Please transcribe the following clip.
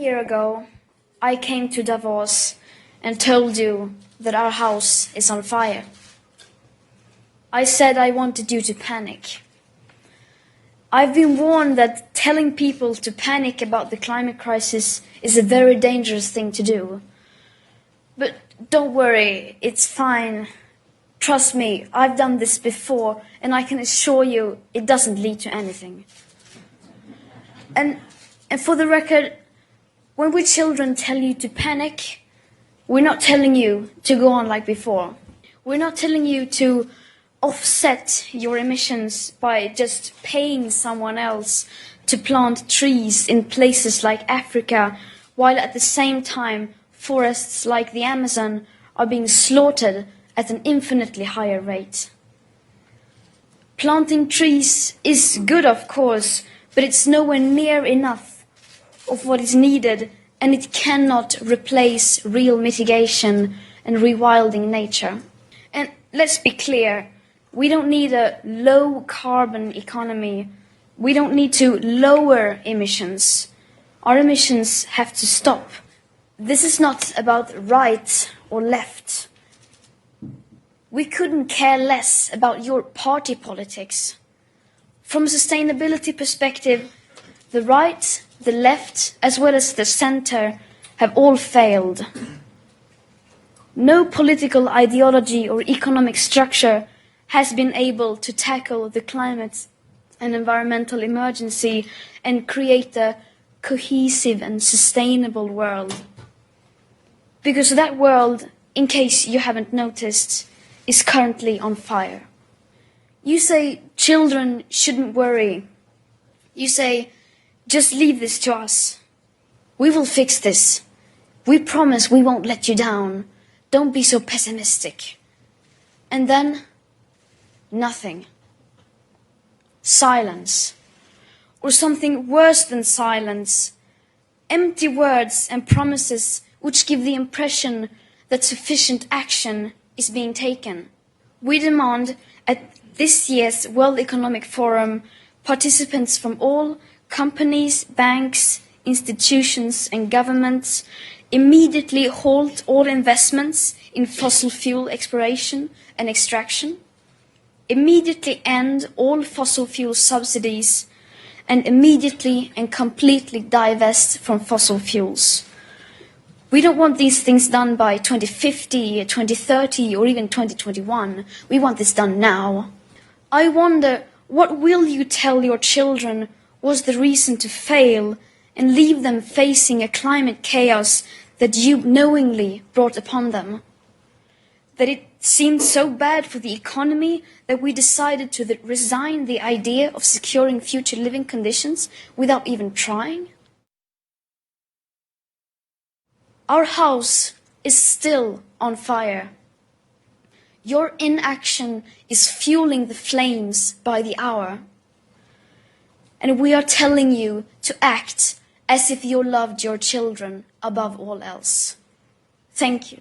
A year ago, I came to Davos and told you that our house is on fire. I said I wanted you to panic. I've been warned that telling people to panic about the climate crisis is a very dangerous thing to do. But don't worry, it's fine. Trust me, I've done this before, and I can assure you it doesn't lead to anything. And for the record, when we children tell you to panic, we're not telling you to go on like before. We're not telling you to offset your emissions by just paying someone else to plant trees in places like Africa, while at the same time forests like the Amazon are being slaughtered at an infinitely higher rate. Planting trees is good, of course, but it's nowhere near enough of what is needed, and it cannot replace real mitigation and rewilding nature. And let's be clear, we don't need a low-carbon economy. We don't need to lower emissions. Our emissions have to stop. This is not about right or left. We couldn't care less about your party politics. From a sustainability perspective, the right, the left, as well as the center have all failed. No political ideology or economic structure has been able to tackle the climate and environmental emergency and create a cohesive and sustainable world. Because that world, in case you haven't noticed, is currently on fire. You say children shouldn't worry. You say, just leave this to us. We will fix this. We promise we won't let you down. Don't be so pessimistic. And then, nothing. Silence. Or something worse than silence. Empty words and promises which give the impression that sufficient action is being taken. We demand at this year's World Economic Forum participants from all companies, banks, institutions and governments immediately halt all investments in fossil fuel exploration and extraction, immediately end all fossil fuel subsidies, and immediately and completely divest from fossil fuels. We don't want these things done by 2050, 2030, or even 2021. We want this done now. I wonder, what will you tell your children was the reason to fail and leave them facing a climate chaos that you knowingly brought upon them? That it seemed so bad for the economy that we decided to resign the idea of securing future living conditions without even trying? Our house is still on fire. Your inaction is fueling the flames by the hour. And we are telling you to act as if you loved your children above all else. Thank you.